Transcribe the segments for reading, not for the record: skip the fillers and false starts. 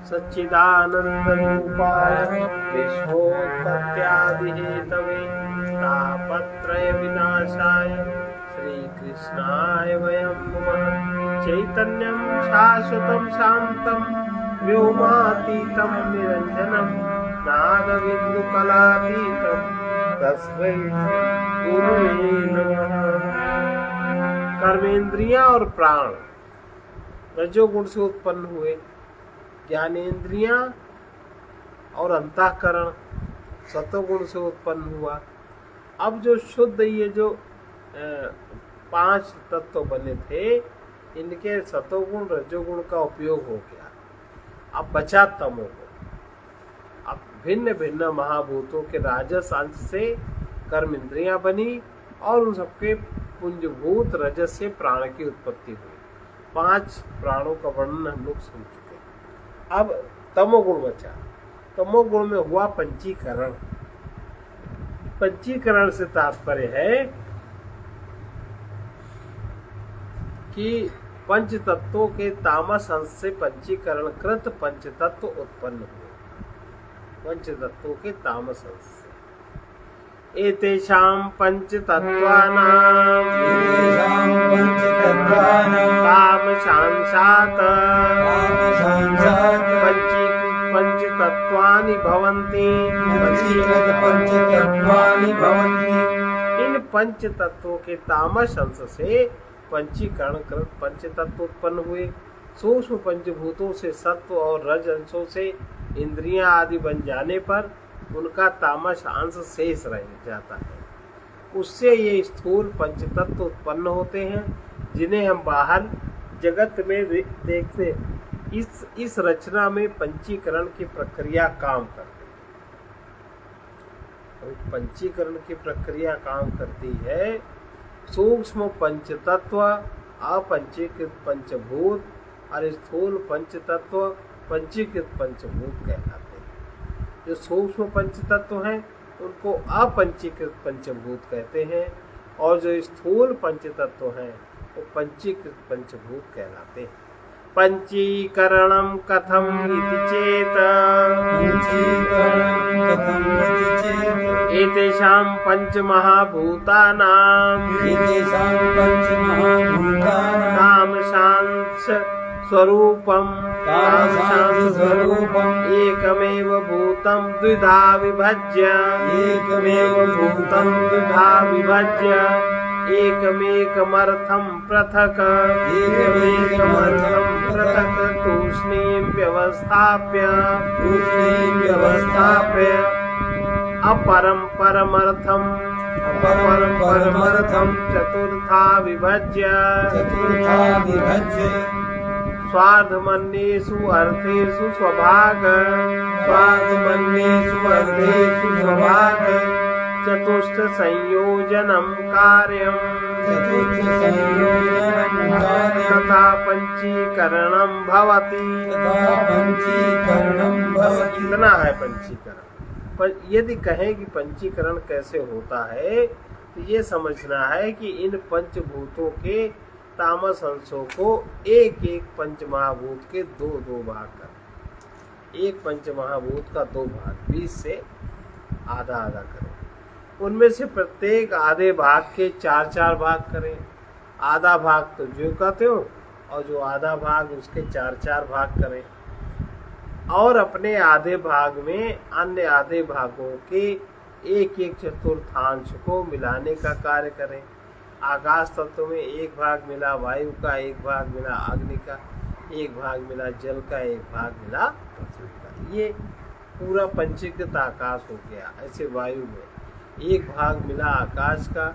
सच्चिदानंदरूपाय विश्वोत्पत्त्यादिहेतवे तापत्रय विनाशाय श्रीकृष्णाय वयं नमः। चैतन्यं शाश्वतं शान्तं व्योमातीतं निरञ्जनं नादविद्युकलातीतं तस्मै गुरुवे नमः। कर्मेंद्रियां और प्राण रजोगुण से उत्पन्न हुए, ज्ञानेन्द्रियां और अंतःकरण सतोगुण से उत्पन्न हुआ। अब जो शुद्ध ये जो 5 तत्व बने थे, इनके सतोगुण रजोगुण का उपयोग हो गया। अब बचा तमोगुण। अब भिन्न भिन्न महाभूतों के राजस अंश से कर्म इंद्रियां बनी और उन सबके पुंजभूत रजस से प्राण की उत्पत्ति हुई। 5 प्राणों का वर्णन हम लोग सुन चुके। अब तमोगुण बचा। तमोगुण में हुआ पंचीकरण। पंचीकरण से तात्पर्य है कि पंच तत्वों के तामस अंश से पंचीकरण कृत पंच तत्व उत्पन्न हुए। पंच तत्वों के तामस अंश से एतेषां पंच तत्वानां तामसांशात् पंच तत्वानि भवन्ति। इन पंच तत्वों के तामस अंश से पंचीकरण कृत पंच तत्व उत्पन्न हुए। सूक्ष्म पंचभूतों से सत्व और रज अंशों से इंद्रियां आदि बन जाने पर उनका तामस अंश शेष रह जाता है। उससे ये स्थूल पंचतत्व उत्पन्न होते हैं, जिन्हें हम बाहर जगत में देखते हैं। इस रचना में पंचीकरण की प्रक्रिया काम करती है। पंचीकरण की प्रक्रिया काम करती है। सूक्ष्म पंचतत्व, अपंचीकृत पंचभूत और स्थूल पंचतत्व पंचीकृत पंचभूत कहलाते हैं। जो सूक्ष्म पंचतत्व हैं उनको अपंचीकृत पंचभूत कहते हैं, और जो स्थूल पंचतत्व हैं वो पंचीकृत पंचभूत कहलाते हैं। पंचीकरणं कथम इति चेत् एतेषां पंचमहाभूतानां तामसांश स्वरूपम् एकमेव भूतं द्विधा विभज्य एकमेकमर्थं पृथक् तूष्णीं व्यवस्थाप्य अपरं परमर्थं चतुर्था विभज्य स्वार्थमन्येषु अर्थेषु स्वभाग चतुष्ट संयोजनं कार्यम् तथा पंचीकरणं भवति। कितना है पंचीकरण? पर यदि कहें कि पंचीकरण कैसे होता है, तो ये समझना है कि इन पंचभूतों के तामस अंशों को एक एक पंचमहाभूत के दो भाग कर, एक पंचमहाभूत का 2 भाग 20 से आधा करें। उनमें से प्रत्येक आधे भाग के 4 भाग करें। आधा भाग तो जो कहते हो, और जो आधा भाग उसके 4 भाग करें, और अपने आधे भाग में अन्य आधे भागों के एक चतुर्थांश को मिलाने का कार्य करें। आकाश तत्व में 1 भाग मिला वायु का, 1 भाग मिला अग्नि का, 1 भाग मिला जल का, 1 भाग मिला पृथ्वी का। ये पूरा पंचीकृत आकाश हो गया। ऐसे वायु में 1 भाग मिला आकाश का,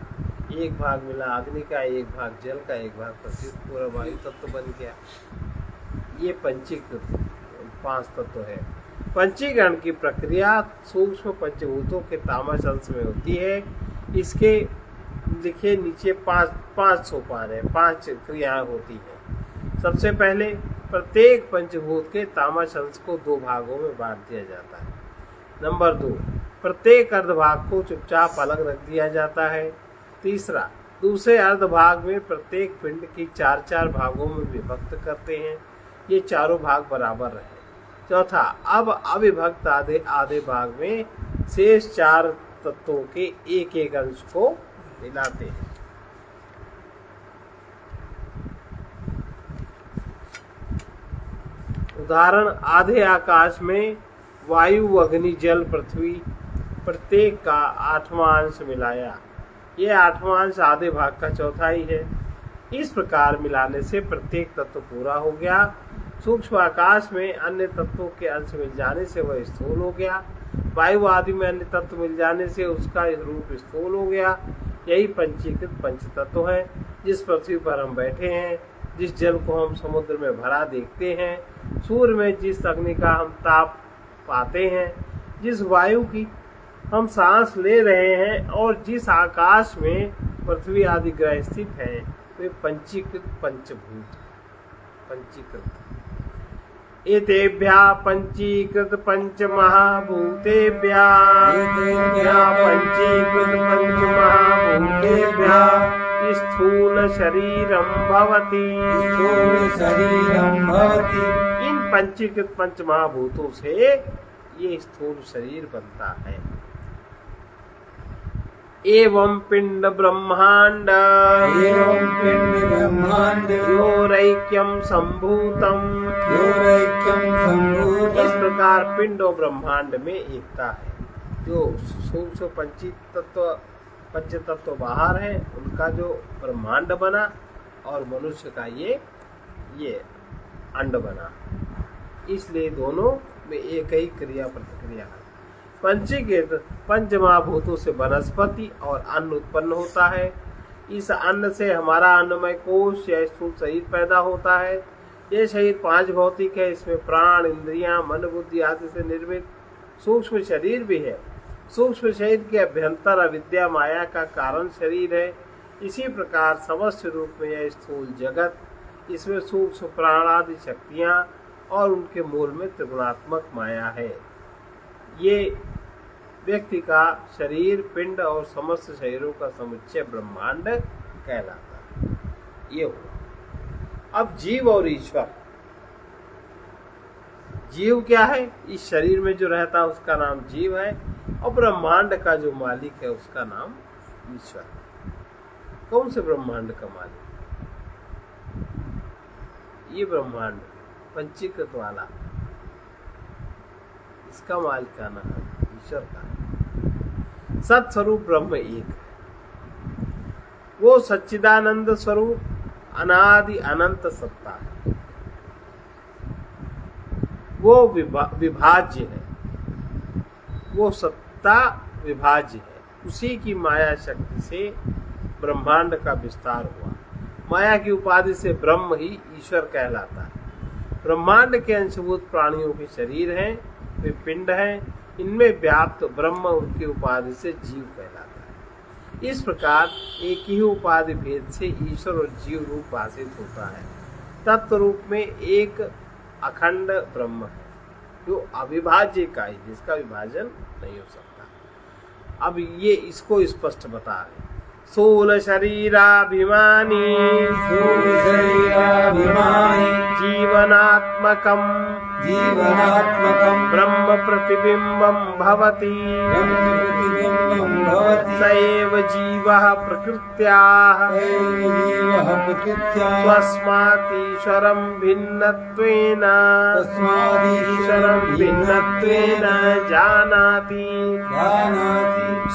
1 भाग मिला अग्नि का, 1 भाग जल का, 1 भाग पृथ्वी, पूरा वायु तत्व बन गया। ये पंचीकृत 5 तत्व है। पंचीकरण की प्रक्रिया सूक्ष्म पंचभूतों के तामस अंश में होती है। इसके लिखे नीचे 5 सोपान है, 5 क्रियाएं होती हैं। सबसे पहले प्रत्येक पंचभूत के तामस अंश को 2 भागों में बांट दिया जाता है। नंबर 2, प्रत्येक अर्धभाग को चुपचाप अलग रख दिया जाता है। तीसरा, दूसरे अर्धभाग में प्रत्येक पिंड की 4 भागों में विभक्त करते हैं। ये चारों भाग बराबर रहे। चौथा, अब अविभक्त आधे आधे भाग में शेष 4 तत्वों के एक एक अंश को मिलाते हैं। उदाहरण, आधे आकाश में वायु, अग्नि, जल, पृथ्वी प्रत्येक का 8वां अंश मिलाया। यह 8वां अंश आधे भाग का चौथाई है। इस प्रकार मिलाने से प्रत्येक तत्व पूरा हो गया। सूक्ष्म आकाश में अन्य तत्वों के अंश मिल जाने से वह स्थूल हो गया। वायु आदि में अन्य तत्व मिल जाने से उसका रूप स्थूल हो गया। यही पंचीकृत पंच तत्व है। जिस पृथ्वी पर हम बैठे हैं, जिस जल को हम समुद्र में भरा देखते हैं, सूर्य में जिस अग्नि का हम ताप पाते हैं, जिस वायु की हम सांस ले रहे हैं और जिस आकाश में पृथ्वी आदि ग्रह स्थित हैं, वे पंचीकृत पंचभूत पंचीकृत। एतेभ्यः पंचीकृत पंच महाभूतेभ्यः पंचीकृत पंच महाभूतेभ्यः स्थूल शरीरम भवति। इन पंचीकृत पंच महाभूतों से ये स्थूल शरीर बनता है। एवं पिंड ब्रह्मांड योरैक्यम संभूतम। इस प्रकार पिंड और ब्रह्मांड में एकता है। जो सूक्ष्म पंच तत्व बाहर है, उनका जो ब्रह्मांड बना और मनुष्य का ये अंड बना, इसलिए दोनों में एक ही क्रिया प्रतिक्रिया है। पंचीकृत पंच महाभूतों से वनस्पति और अन्न उत्पन्न होता है। इस अन्न से हमारा अन्नमय कोश या स्थूल शरीर पैदा होता है। यह शरीर 5 भौतिक है। इसमें प्राण, इंद्रियां, मन, बुद्धि आदि से निर्मित सूक्ष्म शरीर भी है। सूक्ष्म शरीर के अभ्यंतर अविद्या माया का कारण शरीर है। इसी प्रकार समस्त रूप में यह स्थूल जगत, इसमें सूक्ष्म प्राण आदि शक्तियां और उनके मूल में त्रिगुणात्मक माया है। ये व्यक्ति का शरीर, पिंड और समस्त शरीरों का समुच्चय ब्रह्मांड कहलाता है। ये हुआ। अब जीव और ईश्वर। जीव क्या है? इस शरीर में जो रहता है उसका नाम जीव है, और ब्रह्मांड का जो मालिक है उसका नाम ईश्वर। कौन से ब्रह्मांड का मालिक? ये ब्रह्मांड पंचीकृत वाला, इसका मालिक का नाम ईश्वर का। सत स्वरूप ब्रह्म एक है। वो सच्चिदानंद स्वरूप अनादि अनंत सत्ता है। वो विभाज्य है। वो सत्ता विभाज्य है। उसी की माया शक्ति से ब्रह्मांड का विस्तार हुआ। माया की उपाधि से ब्रह्म ही ईश्वर कहलाता है। ब्रह्मांड के अंशभूत प्राणियों के शरीर हैं, वे पिंड हैं। इनमें व्याप्त ब्रह्म उनकी उपाधि से जीव कहलाता है। इस प्रकार एक ही उपाधि भेद से ईश्वर और जीव रूप भाषित होता है। तत्व रूप में एक अखंड ब्रह्म है, जो अविभाज्य इकाई, जिसका विभाजन नहीं हो सकता। अब ये इसको स्पष्ट बता रहे। स्थूल शरीराभिमानी जीवनात्मकम ब्रह्म प्रतिबिंबम भवति। सएव जीवः प्रकृत्याः स्वस्मात् भिन्नत्वेन जानाति।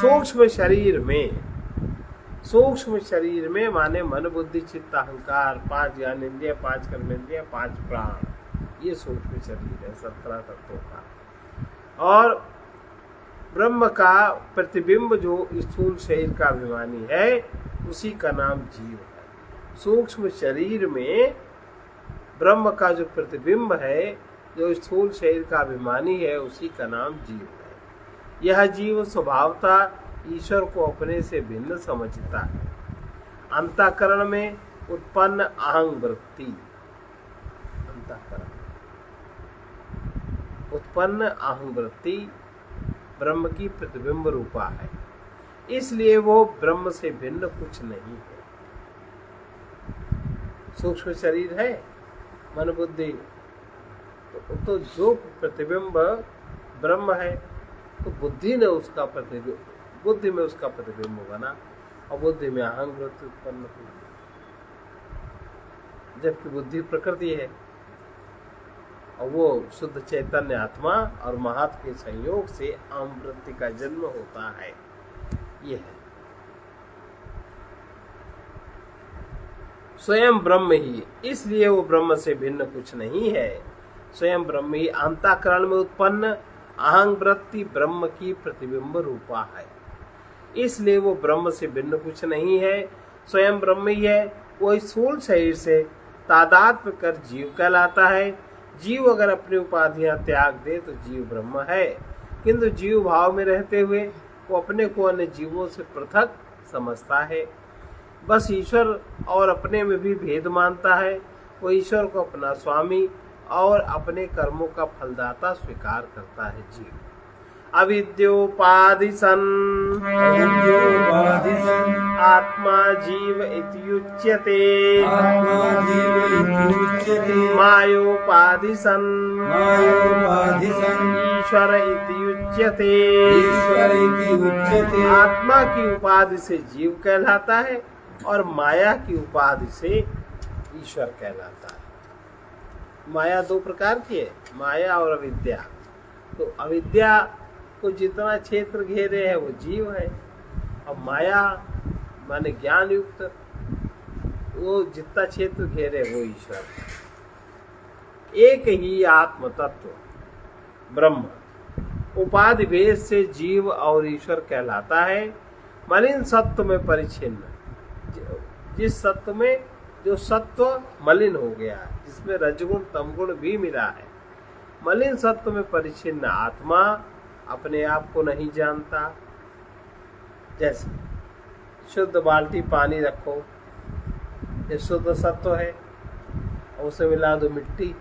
सूक्ष्म शरीर में माने मन, बुद्धि, चित्त, अहंकार, 5 ज्ञानेंद्रिय, 5 कर्मेंद्रिय, 5 प्राण, ये सूक्ष्म शरीर है 17 तत्वों का। और ब्रह्म का प्रतिबिंब जो स्थूल शरीर का अभिमानी है, उसी का नाम जीव है। सूक्ष्म शरीर में ब्रह्म का जो प्रतिबिंब है, जो स्थूल शरीर का अभिमानी है, उसी का नाम जीव है। यह जीव स्वभावतः ईश्वर को अपने से भिन्न समझता है। अंतःकरण में उत्पन्न अहं वृत्ति, उत्पन्न अहं वृत्ति ब्रह्म की प्रतिबिंब रूपा है। इसलिए वो ब्रह्म से भिन्न कुछ नहीं है। सूक्ष्म शरीर है, मन, बुद्धि, तो जो प्रतिबिंब ब्रह्म है, तो बुद्धि ने उसका प्रतिबिंब, बुद्धि में उसका प्रतिबिंब बना और बुद्धि में अहंग वृत्ति उत्पन्न हुई, जबकि बुद्धि प्रकृति है और वो शुद्ध चैतन्य आत्मा और महत के संयोग से अहम वृत्ति का जन्म होता है। ये है स्वयं ब्रह्म ही, इसलिए वो ब्रह्म से भिन्न कुछ नहीं है। स्वयं ब्रह्म ही अंतःकरण में उत्पन्न अहंग वृत्ति ब्रह्म की प्रतिबिंब रूपा है, इसलिए वो ब्रह्म से भिन्न कुछ नहीं है। स्वयं ब्रह्म ही है। वो स्थूल शरीर से तादात्म्य कर जीव कहलाता है। जीव अगर अपनी उपाधियां त्याग दे तो जीव ब्रह्म है, किंतु जीव भाव में रहते हुए वो अपने को अन्य जीवों से पृथक समझता है। बस ईश्वर और अपने में भी भेद मानता है। वो ईश्वर को अपना स्वामी और अपने कर्मों का फलदाता स्वीकार करता है। जीव अविद्योपाधि सन आत्मा जीव इति उच्यते, मायोपाधि सन ईश्वर इति उच्यते। आत्मा की उपाधि से जीव कहलाता है और माया की उपाधि से ईश्वर कहलाता है। माया दो प्रकार की है, माया और अविद्या। तो अविद्या को जितना क्षेत्र घेरे है वो जीव है, और माया माने ज्ञान युक्त वो जितना क्षेत्र घेरे वो ईश्वर है। एक ही आत्म तत्व ब्रह्म उपाधि भेद से जीव और ईश्वर कहलाता है। मलिन सत्व में परिच्छिन्न, जिस सत्व में जो सत्व मलिन हो गया, जिसमें रजगुण तमगुण भी मिला है, मलिन सत्व में परिच्छिन्न आत्मा अपने आप को नहीं जानता। जैसे शुद्ध बाल्टी पानी रखो, ये शुद्ध सत्व है, और उसे मिला दो मिट्टी,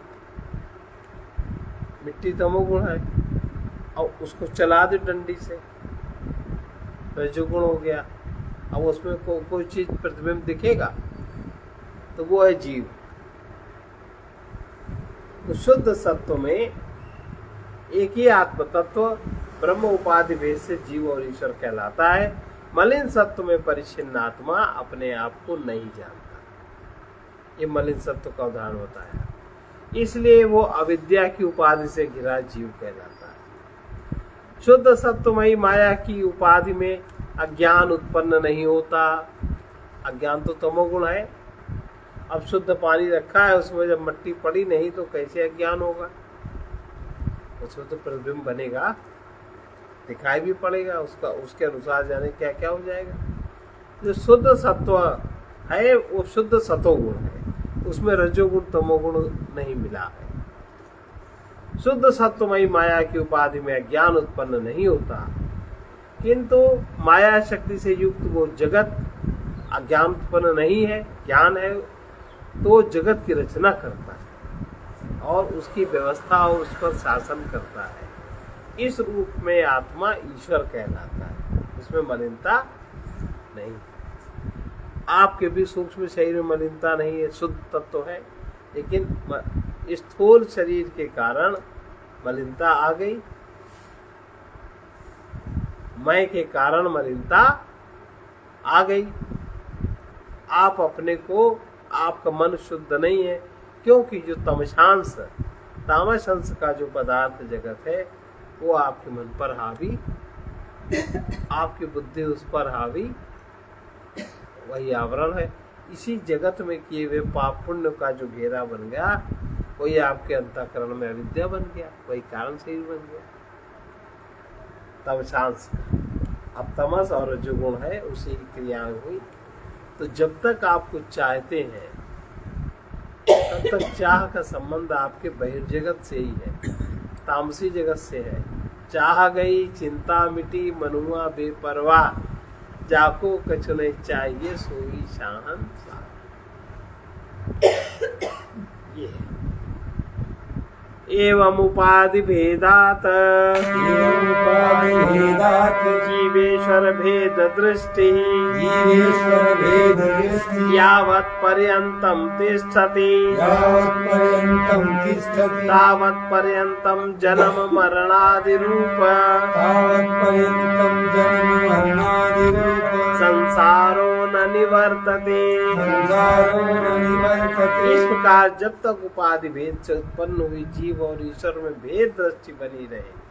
मिट्टी तमोगुण है, और उसको चला दो डंडी से, रजोगुण हो गया। अब उसमें कोई चीज प्रतिबिंब दिखेगा तो वो है जीव। तो शुद्ध सत्व में एक ही आत्म तत्व ब्रह्म उपाधि भेद से जीव और ईश्वर कहलाता है। मलिन सत्व में परिच्छिन्न आत्मा अपने आप को नहीं जानता। ये मलिन सत्व का उदाहरण होता है, इसलिए वो अविद्या की उपाधि से घिरा जीव कहलाता है। शुद्ध सत्वमयी माया की उपाधि में अज्ञान उत्पन्न नहीं होता। अज्ञान तो तमोगुण है। अब शुद्ध पानी रखा है, उसमें जब मिट्टी पड़ी नहीं तो कैसे अज्ञान होगा? उसमें तो प्रतिबिंब बनेगा, दिखाई भी पड़ेगा, उसका उसके अनुसार जाने क्या क्या हो जाएगा। जो शुद्ध सत्व है वो शुद्ध सतोगुण है, उसमें रजोगुण तमोगुण नहीं मिला है। शुद्ध सत्वमयी माया की उपाधि में अज्ञान उत्पन्न नहीं होता, किंतु माया शक्ति से युक्त वो जगत अज्ञान उत्पन्न नहीं है, ज्ञान है, तो जगत की रचना करता है और उसकी व्यवस्था और उस पर शासन करता है। इस रूप में आत्मा ईश्वर कहलाता है, इसमें मलिनता नहीं। आपके भी सूक्ष्म शरीर में मलिनता नहीं है, शुद्ध तत्व है, लेकिन स्थूल शरीर के कारण मलिनता आ गई। मैं के कारण मलिनता आ गई। आप अपने को, आपका मन शुद्ध नहीं है, क्योंकि जो तमशांश तामस अंश का जो पदार्थ जगत है वो आपके मन पर हावी, आपकी बुद्धि उस पर हावी, वही आवरण है। इसी जगत में किए हुए पाप पुण्य का जो घेरा बन गया वही आपके अंतःकरण में अविद्या बन गया, वही कारण शरीर बन गया तमशांश। अब तमस और रजोगुण है, उसी की क्रियाएं हुई। तो जब तक आप कुछ चाहते हैं तब तक चाह का संबंध आपके बहिर्जगत से ही है, तामसी जगत से है। चाह गई चिंता मिटी मनुआ बेपरवाह, जाको कछु नहीं चाहिए सोई शहंशाह। ये है। एवं उपाधि भेदात जीवेश्वर भेद दृष्टि यावत् पर्यन्तं तिष्ठति तावत् पर्यन्तं जन्म मरणादि रूप संसारो न निवर्तते। इस प्रकार जब तक उपाधि भेद से उत्पन्न हुई जीव और ईश्वर में भेद दृष्टि बनी रहेगी।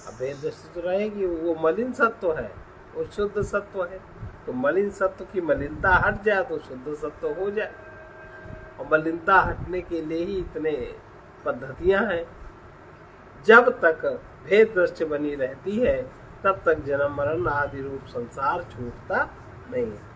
अब भेद दृष्टि तो रहेगी, वो मलिन सत्व है, वो शुद्ध सत्व है। तो मलिन सत्व की मलिनता हट जाए तो शुद्ध सत्व हो जाए। और मलिनता हटने के लिए ही इतने पद्धतियां हैं। जब तक भेद दृष्टि बनी रहती है तब तक जन्म मरण आदि रूप संसार छूटता नहीं है।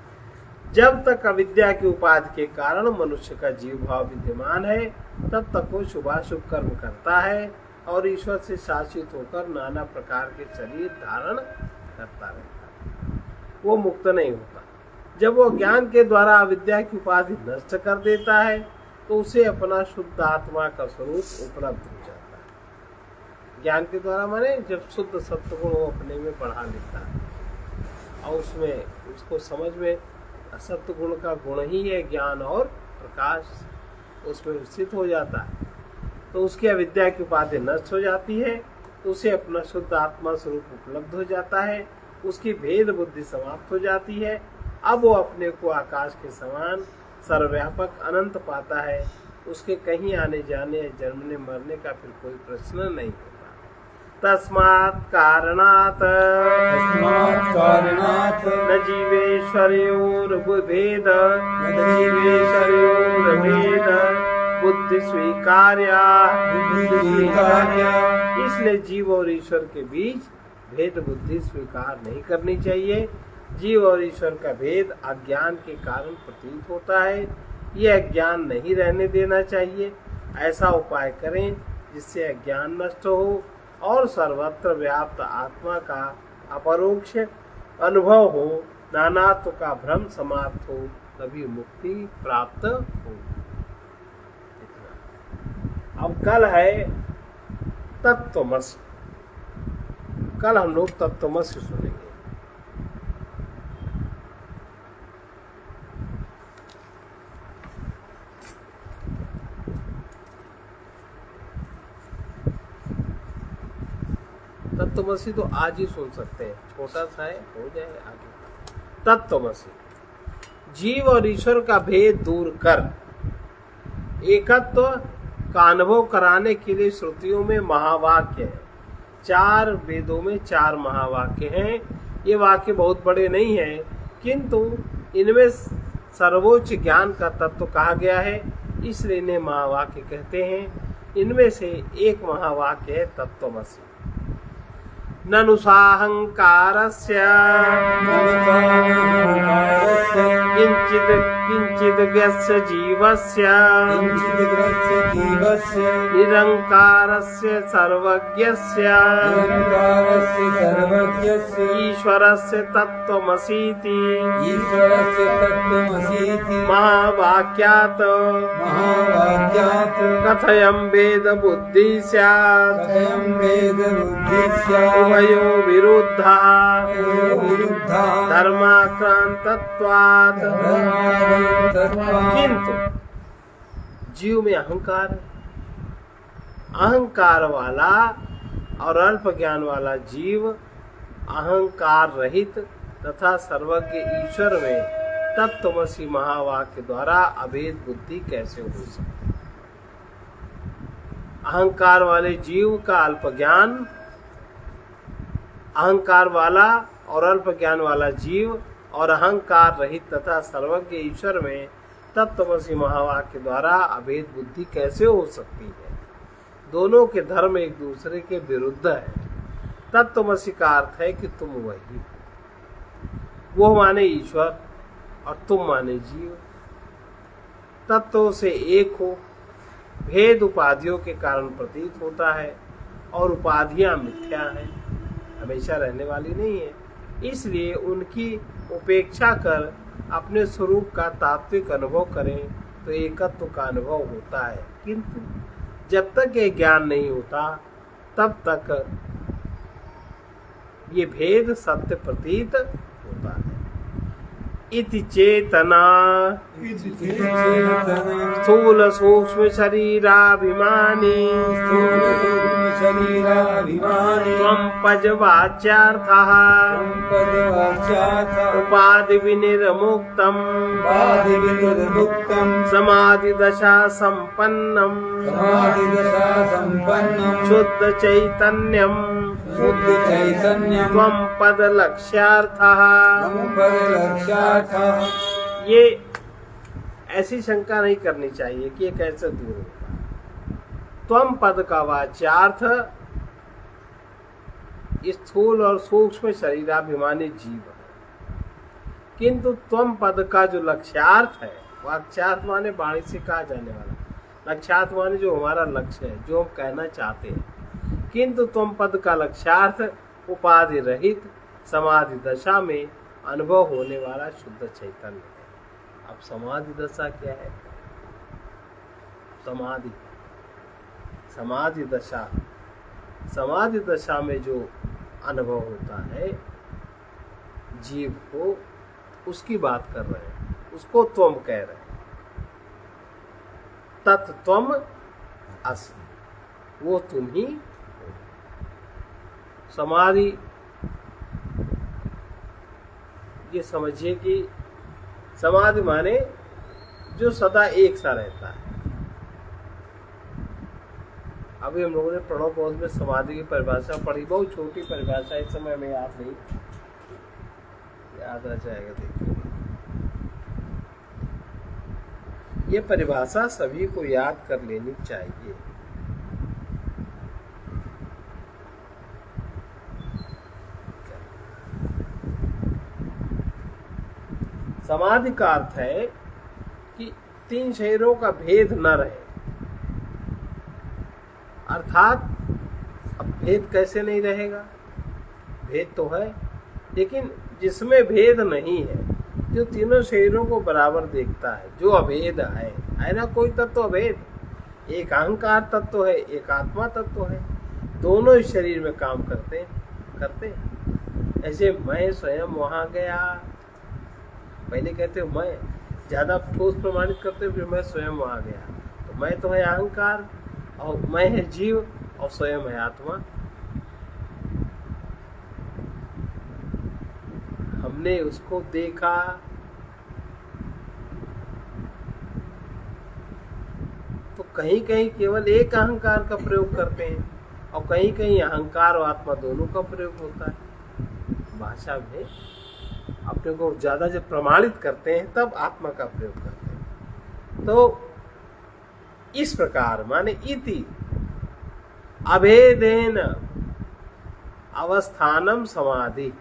जब तक अविद्या की उपाधि के कारण मनुष्य का जीव भाव विद्यमान है तब तक वो शुभाशुभ कर्म करता है और ईश्वर से शासित होकर नाना प्रकार के शरीर धारण करता रहता है। वो मुक्त नहीं होता। जब वो ज्ञान के द्वारा अविद्या की उपाधि नष्ट कर देता है तो उसे अपना शुद्ध आत्मा का स्वरूप उपलब्ध हो जाता है। ज्ञान के द्वारा माने जब शुद्ध सत्व गुण वो अपने में बढ़ा लेता है और उसमें उसको समझ में सत्व गुण का गुण ही है ज्ञान और प्रकाश, उसमें स्थित हो जाता है तो उसकी अविद्या की उपाधि नष्ट हो जाती है। तो उसे अपना शुद्ध आत्मा स्वरूप उपलब्ध हो जाता है। उसकी भेद बुद्धि समाप्त हो जाती है। अब वो अपने को आकाश के समान सर्वव्यापक अनंत पाता है। उसके कहीं आने जाने जन्मने मरने का फिर कोई प्रश्न नहीं होता। तस्मात् कारणात् न जीवेश्वर्योर्भेद बुद्धि स्वीकार्या। इसलिए जीव और ईश्वर के बीच भेद बुद्धि स्वीकार नहीं करनी चाहिए। जीव और ईश्वर का भेद अज्ञान के कारण प्रतीत होता है। यह अज्ञान नहीं रहने देना चाहिए। ऐसा उपाय करें जिससे अज्ञान नष्ट हो और सर्वत्र व्याप्त आत्मा का अपरोक्ष अनुभव हो, नानात्व का भ्रम समाप्त हो, तभी मुक्ति प्राप्त हो। अब कल है तत्त्वमसि। कल हम लोग तत्त्वमसि सुनेंगे। तत्त्वमसि तो आज ही सुन सकते हैं, छोटा सा है, हो जाए आगे। तत्त्वमसि जीव और ईश्वर का भेद दूर कर एकत्व का अनुभव कराने के लिए श्रुतियों में महावाक्य है। 4 वेदों में 4 महावाक्य हैं। ये वाक्य बहुत बड़े नहीं हैं, किंतु इनमें सर्वोच्च ज्ञान का तत्व कहा गया है, इसलिए इन्हें महावाक्य कहते हैं। इनमें से एक महावाक्य है तत्त्वमसि। ननु साहंकारस्य किंचिदग्रस्य जीवस्य निरंकारस्य सर्वज्ञस्य ईश्वरस्य तत्त्वमसीति महावाक्यात् कथयं वेद बुद्धि स्यात् उभयो विरुद्धा धर्माक्रांतत्वात्। किंतु जीव में अहंकार है। अहंकार वाला और अल्प ज्ञान वाला जीव अहंकार रहित तथा सर्वज्ञ ईश्वर में तत्त्वमसि महावाक्य द्वारा अभेद बुद्धि कैसे हो सकती। अहंकार वाले जीव का अल्प ज्ञान, अहंकार वाला और अल्प ज्ञान वाला जीव और अहंकार रहित तथा सर्वज्ञ ईश्वर में तत्त्वमसि महावाक्य द्वारा अभेद बुद्धि कैसे हो सकती है। दोनों के धर्म एक दूसरे के विरुद्ध है। तत्त्वमसि का अर्थ है कि तुम वही, वो माने ईश्वर और तुम माने जीव, तत्व से एक हो। भेद उपाधियों के कारण प्रतीत होता है और उपाधियां मिथ्या हैं, हमेशा रहने वाली नहीं है। इसलिए उनकी उपेक्षा कर अपने स्वरूप का तात्विक अनुभव करें तो एकत्व का अनुभव होता है। किंतु जब तक ये ज्ञान नहीं होता तब तक ये भेद सत्य प्रतीत होता है। इति चेतना स्थूल सूक्ष्म शरीराभिमानी त्वं पजवाच्यार्थः उपाधि विनिर्मुक्तम् समाधि दशा संपन्नम् शुद्ध चैतन्यम् त्वं पद लक्ष्यार्थः। ये ऐसी शंका नहीं करनी चाहिए कि ये कैसे दूर होगा। त्वम पद का वाच्यार्थ स्थूल और सूक्ष्म शरीराभिमानी जीव है, किंतु त्वम पद का जो लक्ष्यार्थ है, वाच्यार्थ माने वाणी से कहा जाने वाला, लक्ष्यार्थ माने जो हमारा लक्ष्य है, जो हम कहना चाहते हैं। किंतु त्वम पद का लक्ष्यार्थ उपाधि रहित समाधि दशा में अनुभव होने वाला शुद्ध चैतन्य है। अब समाधि दशा क्या है? समाधि दशा में जो अनुभव होता है जीव को, उसकी बात कर रहे हैं, उसको त्वम कह रहे हैं। तत्त्वम असि, वो तुम ही हो। समाधि, ये समझिए कि समाधि माने जो सदा एक सा रहता है। अभी हम लोगों ने प्रणव कोश में समाधि की परिभाषा पढ़ी, बहुत छोटी परिभाषा, इस समय में याद नहीं, याद आ जाएगा। देखिए, ये परिभाषा सभी को याद कर लेनी चाहिए। समाधि का अर्थ है कि तीन शरीरों का भेद न रहे। अर्थात अब भेद कैसे नहीं रहेगा? भेद तो है, लेकिन जिसमें भेद नहीं है, जो तीनों शरीरों को बराबर देखता है, जो अभेद है ना, कोई तत्व अभेद, एक अहंकार तत्व है, एक आत्मा तत्व है, दोनों इस शरीर में काम करते ऐसे मैं स्वयं वहां गया, पहले कहते हो मैं, ज्यादा ठोस प्रमाणित करते फिर मैं स्वयं वहां गया, तो मैं तो है अहंकार, और मैं है जीव, और स्वयं है आत्मा। हमने उसको देखा, तो कहीं कहीं केवल एक अहंकार का प्रयोग करते हैं, और कहीं कहीं अहंकार और आत्मा दोनों का प्रयोग होता है। भाषा में अपने को ज्यादा जब प्रमाणित करते हैं तब आत्मा का प्रयोग करते हैं। तो इस प्रकार माने इति अभेदेन अवस्थानम समाधि,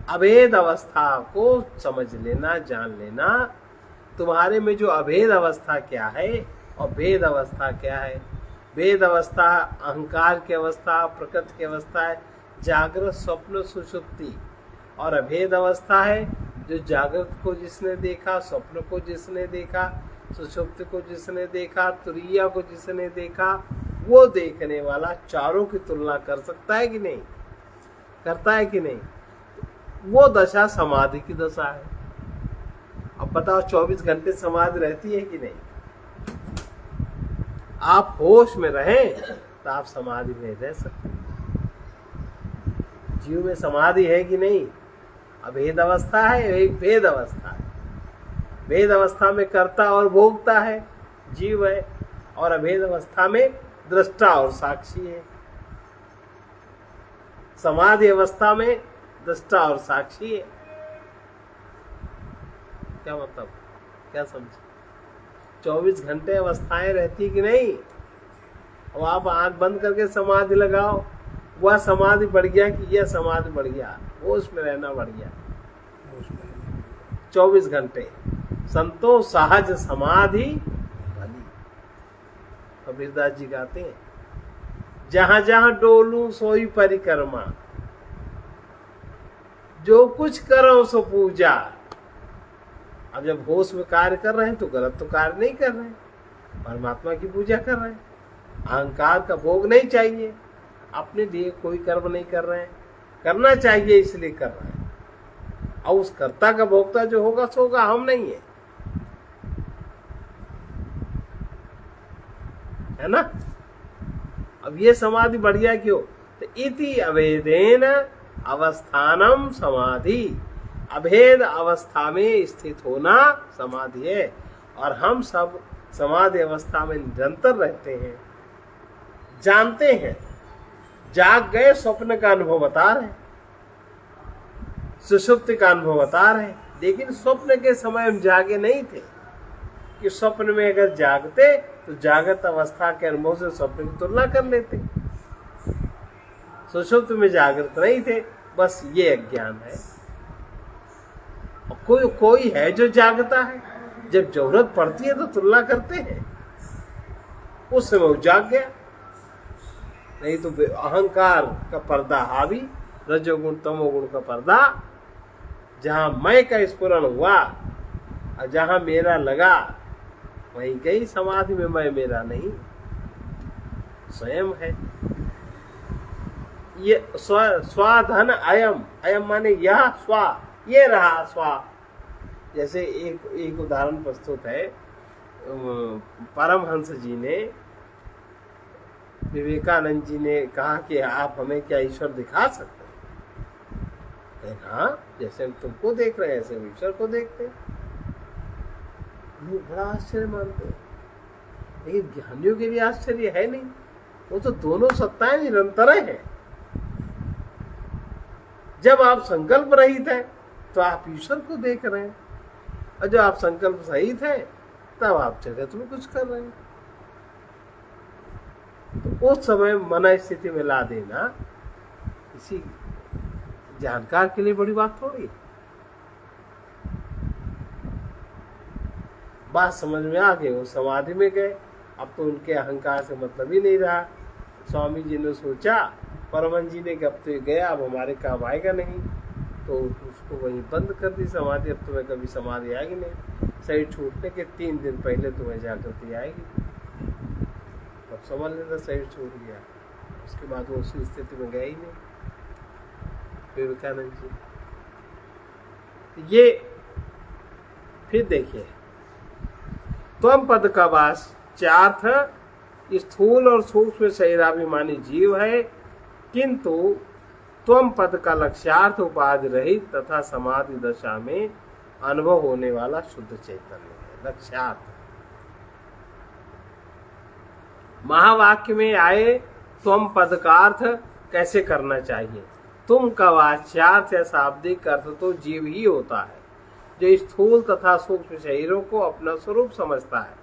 अभेद अवस्था को समझ लेना, जान लेना। तुम्हारे में जो अभेद अवस्था क्या है और भेद अवस्था क्या है? भेद अवस्था अहंकार की अवस्था, प्रकृति की अवस्था है, जागृत स्वप्न सुषुप्ति, और अभेद अवस्था है जो जागृत को जिसने देखा, स्वप्न को जिसने देखा, सुषुप्ति को जिसने देखा, तुरीया को जिसने देखा, वो देखने वाला चारों की तुलना कर सकता है कि नहीं? करता है कि नहीं? वो दशा समाधि की दशा है। अब बताओ 24 घंटे समाधि रहती है कि नहीं? आप होश में रहें तो आप समाधि में रह सकते। जीव में समाधि है कि नहीं? अभेद अवस्था है, एक भेद अवस्था है। भेद अवस्था में कर्ता और भोगता है, जीव है, और अभेद अवस्था में दृष्टा और साक्षी है। समाधि अवस्था में दृष्टा और साक्षी है। क्या मतलब, क्या समझे? 24 घंटे अवस्थाएं रहती कि नहीं? अब आप आंख बंद करके समाधि लगाओ, वह समाधि बढ़ गया कि यह समाधि बढ़ गया? होश में रहना बढ़ गया। 24 घंटे संतो सहज समाधि भली। कबीरदास जी गाते हैं, जहां जहां डोलू सोई परिक्रमा, जो कुछ करो सो पूजा। अब जब होश में कार्य कर रहे हैं तो गलत तो कार्य नहीं कर रहे हैं, परमात्मा की पूजा कर रहे हैं। अहंकार का भोग नहीं चाहिए, अपने लिए कोई कर्म नहीं कर रहे हैं, करना चाहिए इसलिए कर रहे हैं। और उस कर्ता का भोक्ता जो होगा सो होगा, हम नहीं है ना। अब ये समाधि बढ़िया क्यों? तो इति अभेदेन अवस्थानम समाधि, अभेद अवस्था में स्थित होना समाधि है। और हम सब समाधि अवस्था में निरंतर रहते हैं, जानते हैं, जाग गए स्वप्न का अनुभव बता रहे, सुषुप्ति का अनुभव बता रहे, लेकिन स्वप्न के समय हम जागे नहीं थे कि स्वप्न में अगर जागते तो जागृत अवस्था के अनुभव से स्वप्न की तुलना कर लेते। सुषुप्त में जागृत नहीं थे, बस ये अज्ञान है। और कोई है जो जागता है, जब जरूरत पड़ती है तो तुलना करते हैं, उस समय वो जाग गया। नहीं तो अहंकार का पर्दा हावी, रजोगुण तमोगुण का पर्दा, जहां मैं का स्फुरण हुआ और जहां मेरा लगा वहीं गई समाधि में। मैं मेरा नहीं, स्वयं है। ये स्वाधन अयम, अयम माने यह, स्वा ये रहा स्वा। जैसे एक उदाहरण प्रस्तुत है, परमहंस जी ने, विवेकानंद जी ने कहा कि आप हमें क्या ईश्वर दिखा सकते हैं? हाँ, जैसे हम तुमको देख रहे हैं ऐसे हम ईश्वर को देखते हैं। लोग बड़ा आश्चर्य मानते हैं, लेकिन ज्ञानियों के लिए आश्चर्य है नहीं, वो तो दोनों सत्ताएं निरंतर हैं। जब आप संकल्प रहित हैं तो आप ईश्वर को देख रहे हैं, और जब आप संकल्प सहित हैं तब आप जगत में कुछ कर रहे हैं। तो उस समय मन स्थिति में ला देना किसी जानकार के लिए बड़ी बात थोड़ी। बात समझ में आ गई, वो समाधि में गए, अब तो उनके अहंकार से मतलब ही नहीं रहा। स्वामी जी ने सोचा, परमहंस जी ने कि अब तो गया, अब हमारे काम आएगा नहीं, तो उसको वहीं बंद कर दी समाधि। अब तुम्हें कभी समाधि आएगी नहीं, शरीर छूटने के 3 दिन पहले तुम्हें जागृति आएगी। अब समझ लेना शरीर छूट गया, उसके बाद वो उसी स्थिति में गया ही नहीं विवेकानंद जी। ये फिर देखिए, त्वम पद का वास चार्थ स्थूल और सूक्ष्म शरीराभिमानी जीव है, किंतु त्वम पद का लक्ष्यार्थ उपाधि रहित तथा समाधि दशा में अनुभव होने वाला शुद्ध चैतन्य है। लक्ष्यार्थ महावाक्य में आए त्वम पद का अर्थ कैसे करना चाहिए? तुम का वाच्यार्थ या शाब्दिक अर्थ तो जीव ही होता है, जो स्थूल तथा सूक्ष्म शरीरों को अपना स्वरूप समझता है,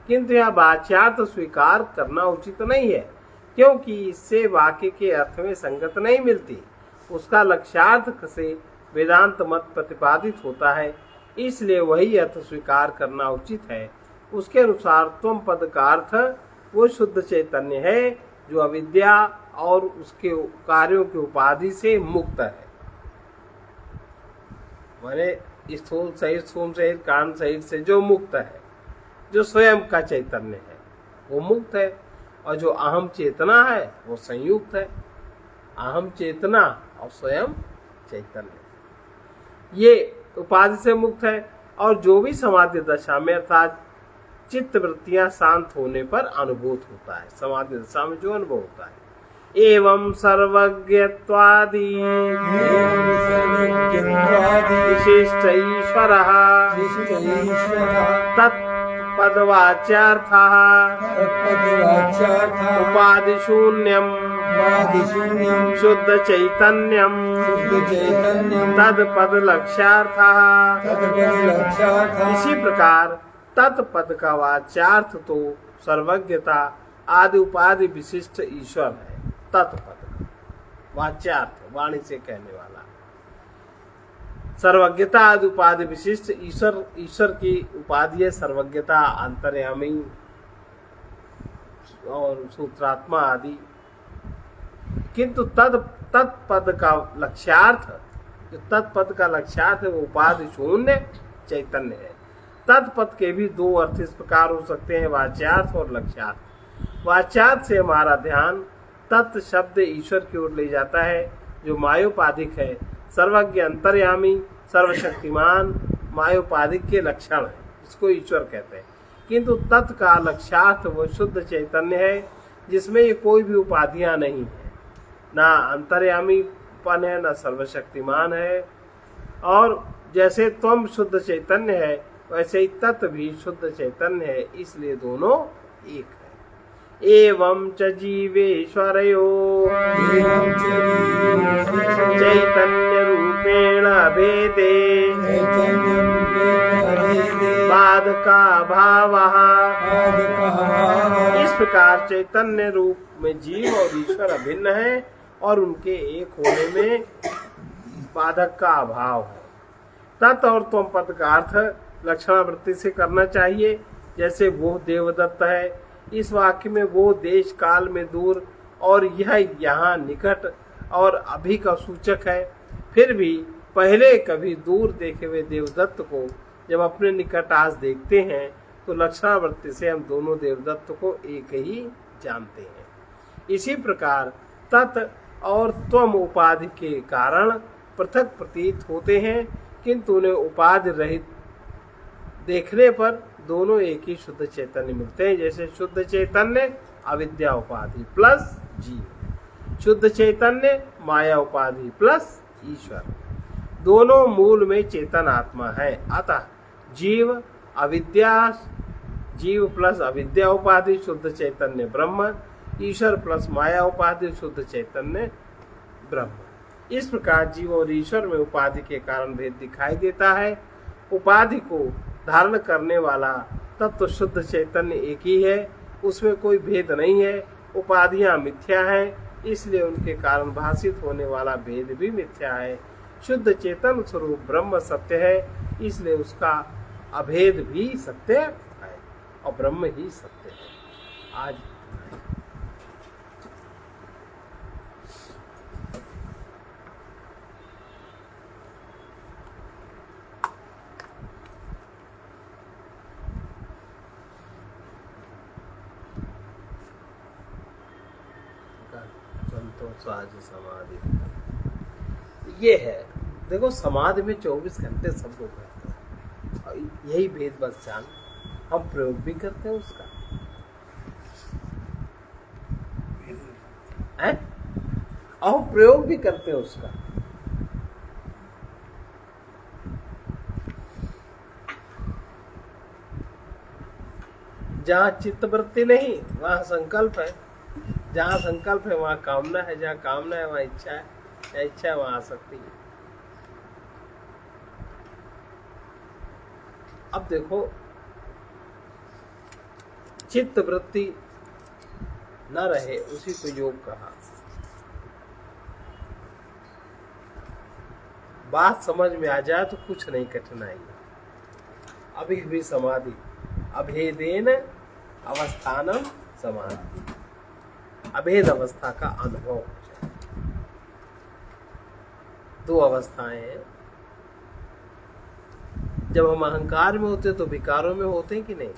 किंतु यह वाच्यार्थ स्वीकार करना उचित नहीं है, क्योंकि इससे वाक्य के अर्थ में संगत नहीं मिलती। उसका लक्ष्यार्थ से वेदांत मत प्रतिपादित होता है, इसलिए वही अर्थ स्वीकार करना उचित है। उसके अनुसार त्वम पद का अर्थ वो शुद्ध चैतन्य है जो अविद्या और उसके कार्यों की उपाधि से मुक्त है। माने स्थूल शरीर, सूक्ष्म शरीर, कारण शरीर से जो मुक्त है, जो स्वयं का चैतन्य है वो मुक्त है, और जो अहम चेतना है वो संयुक्त है। अहम चेतना और स्वयं चैतन्य ये उपाधि से मुक्त है। और जो भी समाधि दशा में अर्थात चित्त वृत्तियां शांत होने पर अनुभूत होता है, समाधि दशा में जो अनुभव होता है। एवं सर्वज्ञत्वादि विशिष्ट ईश्वरः तत्पदवाच्यार्थः उपाधिशून्यम् शुद्ध चैतन्यम् तत्पद लक्ष्यार्थः। इसी प्रकार तत्पद का वाच्यार्थ तो सर्वज्ञता आदि उपाधि विशिष्ट ईश्वर है। तत्पद वाच्यार्थ वाणी से कहने वाला, सर्वज्ञता आदि उपाधि विशिष्ट ईश्वर, ईश्वर की उपाधि है सर्वज्ञता, अंतर्यामी और सूत्रात्मा आदि। किंतु तत्पद का लक्ष्यार्थ, जो तत्पद का लक्ष्यार्थ है वो उपाधि शून्य चैतन्य है। तत्पद के भी 2 अर्थ इस प्रकार हो सकते हैं, वाच्यार्थ और लक्ष्यार्थ। वाच्यार्थ से हमारा ध्यान तत् शब्द ईश्वर की ओर ले जाता है, जो मायोपाधिक है, सर्वज्ञ, अंतर्यामी, सर्वशक्तिमान, मायोपाधिक के लक्षण है, इसको ईश्वर कहते हैं। किंतु तत् का लक्ष्यार्थ वो शुद्ध चैतन्य है, जिसमें ये कोई भी उपाधियां नहीं है, ना अंतर्यामीपन है, ना सर्वशक्तिमान है। और जैसे त्वम शुद्ध चैतन्य है, वैसे ही तत् भी शुद्ध चैतन्य है, इसलिए दोनों एक है। एवं च जीवेश्वरयो चैतन्य रूपेण भेदे बाधका भाव। इस प्रकार चैतन्य रूप में जीव और ईश्वर अभिन्न है और उनके एक होने में बाधक का अभाव है। तत् और त्वम पद का अर्थ लक्षणावृत्ति से करना चाहिए। जैसे वो देवदत्त है, इस वाक्य में वो देश काल में दूर और यह यहाँ निकट और अभी का सूचक है। फिर भी पहले कभी दूर देखे हुए देवदत्त को जब अपने निकट आज देखते हैं तो लक्षणावृत्ति से हम दोनों देवदत्त को एक ही जानते हैं। इसी प्रकार तत् और त्वम उपाधि के कारण पृथक प्रतीत होते हैं, किंतु उन्हें उपाधि रहित देखने पर दोनों एक ही शुद्ध चैतन्य मिलते हैं। जैसे शुद्ध चैतन्य अविद्या उपाधि प्लस जीव, शुद्ध चैतन्य माया उपाधि प्लस ईश्वर, दोनों मूल में चेतन आत्मा है। अतः जीव प्लस अविद्या उपाधि शुद्ध चैतन्य ब्रह्म, ईश्वर प्लस माया उपाधि शुद्ध चैतन्य ब्रह्म। इस प्रकार जीव और ईश्वर में उपाधि के कारण भेद दिखाई देता है। उपाधि को धारण करने वाला तत्व शुद्ध चैतन्य एक ही है, उसमें कोई भेद नहीं है। उपाधियां मिथ्या हैं, इसलिए उनके कारण भाषित होने वाला भेद भी मिथ्या है। शुद्ध चेतन स्वरूप ब्रह्म सत्य है, इसलिए उसका अभेद भी सत्य है और ब्रह्म ही सत्य है। आज आज समाधि ये है। देखो समाधि में 24 घंटे सब लोग रहते हैं और यही भेद बस जान, हम प्रयोग भी करते हैं उसका है और प्रयोग भी करते हैं उसका। जहाँ चित्तवृत्ति नहीं वहाँ संकल्प है, जहाँ संकल्प है वहाँ कामना है, जहाँ कामना है वहाँ इच्छा है, जहाँ इच्छा है वहाँ आसक्ति है। अब देखो चित्त वृत्ति न रहे उसी को योग कहा। बात समझ में आ जाए तो कुछ नहीं कठिनाई। अभी भी समाधि अभेदेन अवस्थानम समाधि, अभेद अवस्था का अनुभव हो जाए। दो अवस्थाएं हैं। जब हम अहंकार में होते तो विकारों में होते हैं कि नहीं,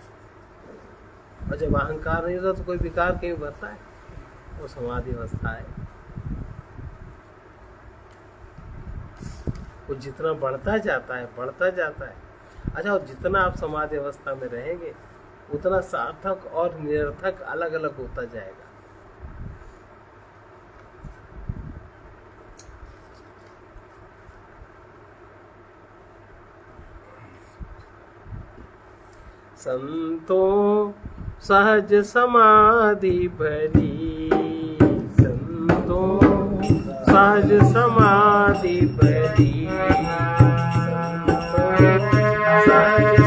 और जब अहंकार नहीं होता तो कोई विकार क्यों भरता है, वो समाधि अवस्था है। वो जितना बढ़ता जाता है बढ़ता जाता है। अच्छा, और जितना आप समाधि अवस्था में रहेंगे उतना सार्थक और निरर्थक अलग अलग होता जाएगा। संतों सहज समाधि भरी, संतों सहज समाधि भरी, सहज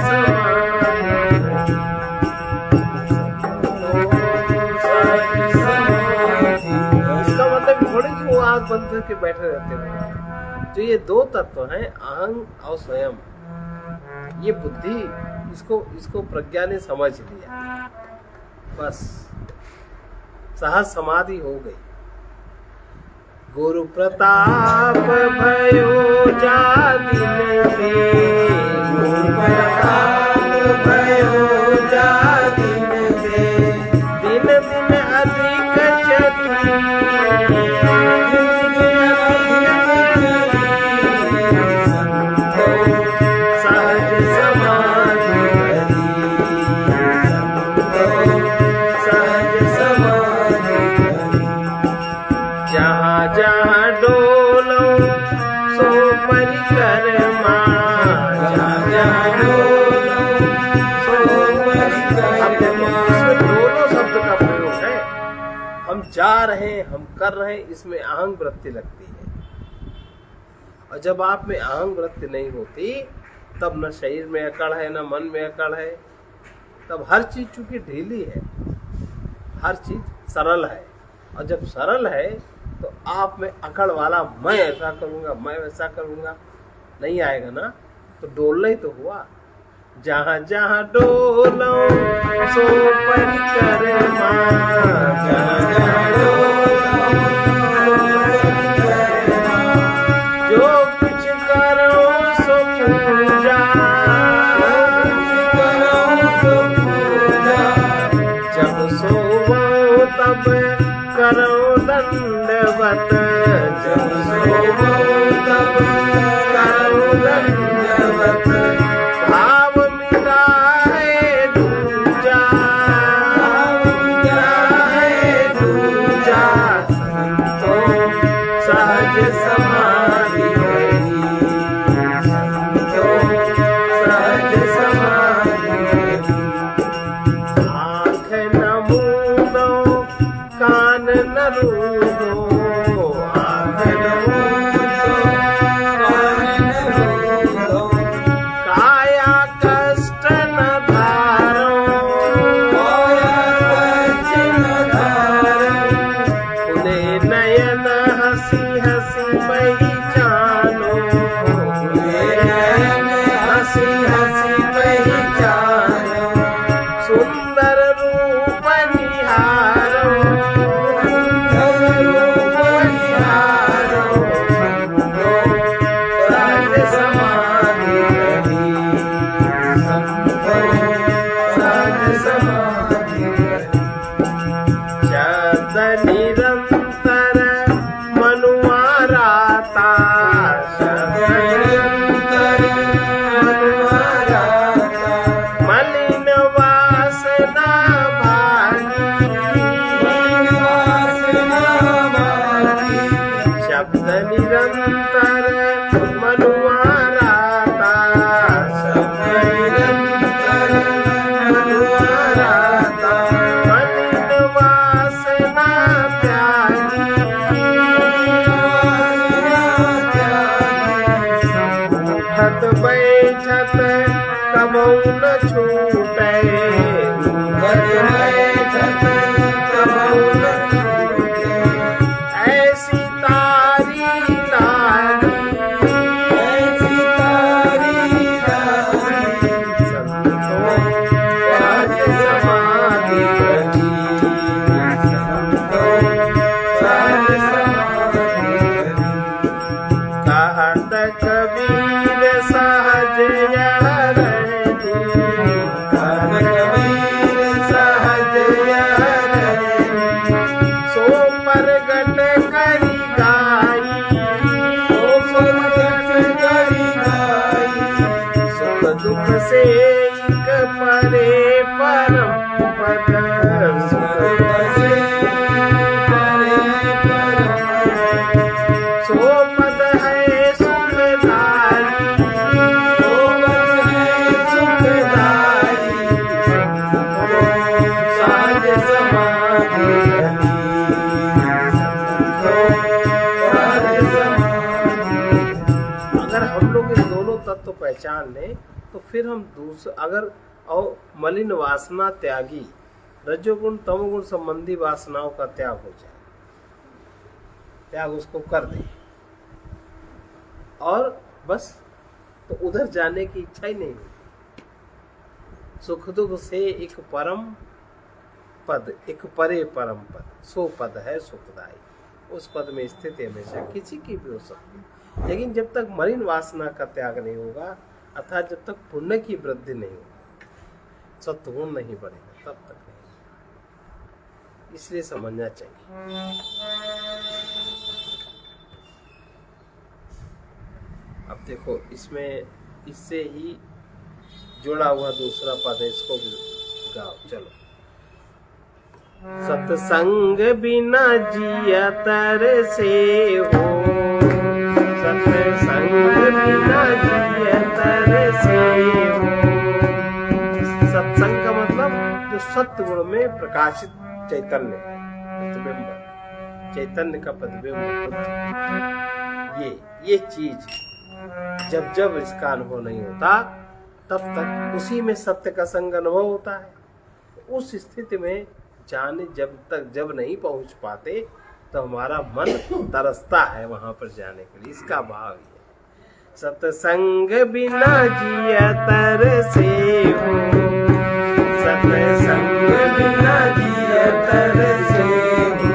इसका मतलब थोड़ी कि वो आंख बंद करके बैठे रहते हैं। जो ये दो तत्व हैं, अहं और स्वयं, ये बुद्धि इसको प्रज्ञा ने समझ लिया, बस सहज समाधि हो गई। गुरु प्रताप भयो जातिन से, गुरु प्रताप भयो जातिन से, दिन दिन अधिक चली, सहज समाधि करी, सहज समाधि करी। जहाँ जहाँ डोलो सो परिक्रमा, जहाँ जहाँ डोलो सो परिक्रमा। इसमें डोलो शब्द का प्रयोग है। हम जा रहे हैं, हम कर रहे हैं, इसमें अहंग वृत्ति लगती है। और जब आप में अहंग वृत्ति नहीं होती तब न शरीर में अकड़ है, न मन में अकड़ है। तब हर चीज चूंकि ढीली है, हर चीज सरल है। और जब सरल है तो आप में अकड़ वाला मैं ऐसा करूंगा, मैं वैसा करूंगा नहीं आएगा ना। तो डोलना ही तो हुआ। जहाँ जहाँ डोलो सो परिक्रमा, जहाँ जहाँ डोलो जो कुछ करो सो पूजा, जब सोवो तब करो दंडवत, जब सोवो तब करो दंडवत। भाव मिलाए दूजा, मिलाए दूजा, संतो सहज समाधि करी, संतो सहज समाधि करी। आँख न मूंदो, कान न रूंदो, आँख न मूंदो, कान न रूंदो। काया कष्ट न धारो, काया कष्ट न धारो। खुले नयन हंसी हंसी पहचानो, खुले नयन हंसी हंसी पहचानो। सुंदर रूप निहारो, सुंदर रूप निहारो। सहज समाधि करी, सहज समाधि करी। शब्द निरंतर मनुआराता, शब्द निरंतर मनुआराता। मलिन वासना भागी, मलिन वासना भागी। शब्द निरंतर मनुआराता, शब्द निरंतर मनुआराता। मलिन वासना त्यागी, उठत बैठत कबहु न छूटे, उठत बैठत कबहु न छूटे। ऐसी तारी तारी, ऐसी तारी तारी। संतो सहज समाधि करी, संतो सहज समाधि करी। कहत कबीर सहज यह रहती, कहत कबीर सहज यह रहती। सो प्रगट करी गाई, सो प्रगट करी गाई। सुख दुख से एक परे परम पद, सुख दुख से परे परम पद। सो पद है सुखदाई, सो पद है सुखदाई। सहज समाधि करी, सहज समाधि। अगर हम लोग इन दोनों तत्व पहचान लें तो फिर हम अगर और मलिन वासना त्यागी, रजोगुण तमोगुण संबंधी वासनाओं का त्याग हो जाए, त्याग उसको कर दे और बस, तो उधर जाने की इच्छा ही नहीं होती। सुख दुख से एक परम पद, एक परे परम पद, सो पद है सुखदाई। उस पद में स्थिति हमेशा किसी की भी हो सकती है, लेकिन जब तक मलिन वासना का त्याग नहीं होगा, अर्थात जब तक पुण्य की वृद्धि नहीं होगी, सत्वगुण नहीं बढ़ेगा, तब तक नहीं। इसलिए समझना चाहिए। अब देखो इसमें इससे ही जुड़ा हुआ दूसरा पद है, इसको भी गाओ। चलो। सत्संग बिना जिया तरसे हो, सत्संग बिना जिया तरसे हो। सत्संग का मतलब जो सत्य गुण में प्रकाशित चैतन्य, प्रतिबिंब, चैतन्य का प्रतिबिंब, ये चीज जब जब इसका अनुभव नहीं होता तब तक उसी में सत्य का संग अनुभव होता है। उस स्थिति में जब नहीं पहुंच पाते तो हमारा मन तरसता है वहां पर जाने के लिए। इसका भाव है सत्संग बिना जिया तरसे हो, सत्संग बिना जिया तरसे हो।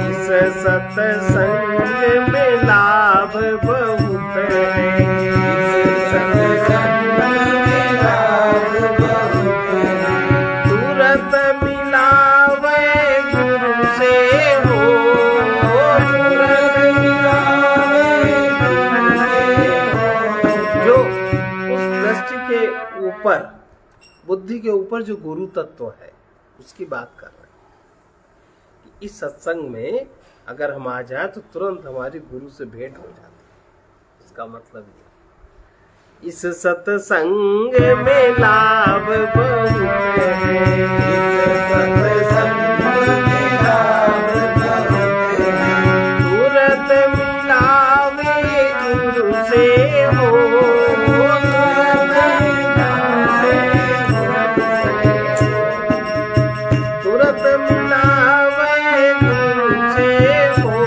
इस सत्संग में लाभ बहुत है, इस सत्संग में लाभ बहुत है। तुरंत मिलावे गुरु से हो, तुरंत मिलावे गुरु से हो। जो उस दृष्टि के ऊपर, बुद्धि के ऊपर जो गुरु तत्व है उसकी बात कर रहे हैं। इस सत्संग में अगर हम आ जाए तो तुरंत हमारी गुरु से भेंट हो जाती है। इसका मतलब ये, इस सत्संग में लाभ बहुत है, इस सत्संग में लाभ बहुत है। तुरंत मिलावे गुरु से हो, तुरंत मिलावे गुरु से हो,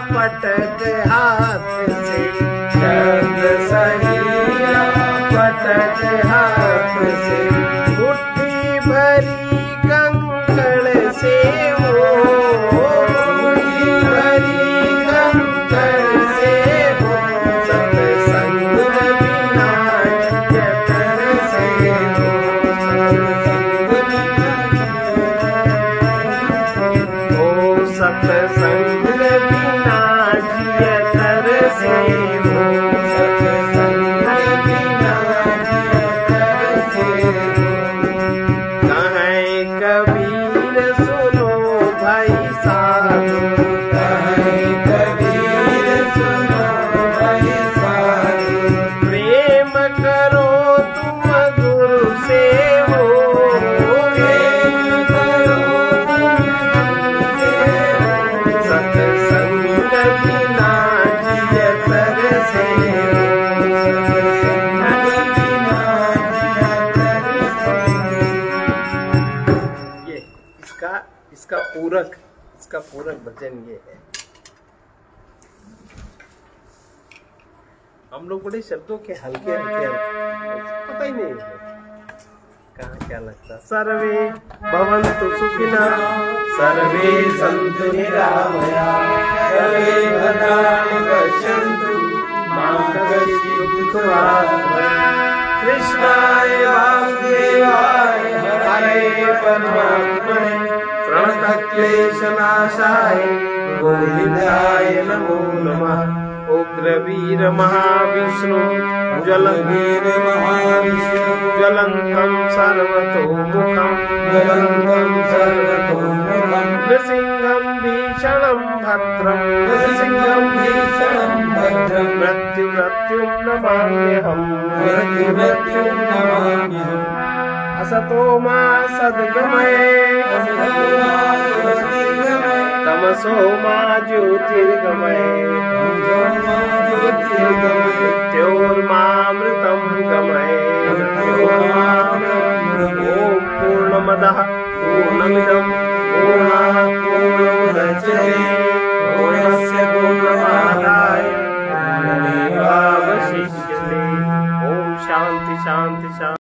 पटक हाथ से, शब्द सहीरा पटक हाथ से। मुट्ठी भरी कंकड़ से हो, मुट्ठी भरी कंकड़ से हो। सत्संग बिना जतर से हो, सत्संग बिना जियतर से हो, सत्संग बिना जियतर से हो। कहे कबीर सुनो भाई साधो, कहे कबीर सुनो भाई साधो। प्रेम करो तुम गुरु से हो, प्रेम करो तुम गुरु से हो। सत्संग बिना जियतर से हो, सत्संग बिना जियतर से हो। ये इसका पूरक भजन ये है। हम लोग बड़े शब्दों के हल्के हल्के पता ही नहीं है कहाँ क्या लगता। सर्वे भवन्तु सुखिनः, सर्वे सन्तु निरामयाः, सर्वे भद्राणि पश्यन्तु, मा कश्चित् दुःखभाग् भवेत्। कृष्णाय वासुदेवाय हरे परमात्मने प्रणतक्लेशनाशाय गोविन्दाय नमो नमः। उग्रवीर महाविष्णु ज्वलन्तं सर्वतोमुखं नृसिंहं भीषणं भद्रं मृत्युं नमाम्यहम् असतो मा सद्गमये तमसो मा ज्योतिर्गमये मृत्योर्मामृतं गमये ॐ पूर्णमदः पूर्णमिदं पूर्णात् पूर्णमुदच्यते पूर्णस्य पूर्णमादाय पूर्णमेवावशिष्यते। ॐ शान्ति शान्ति शान्ति।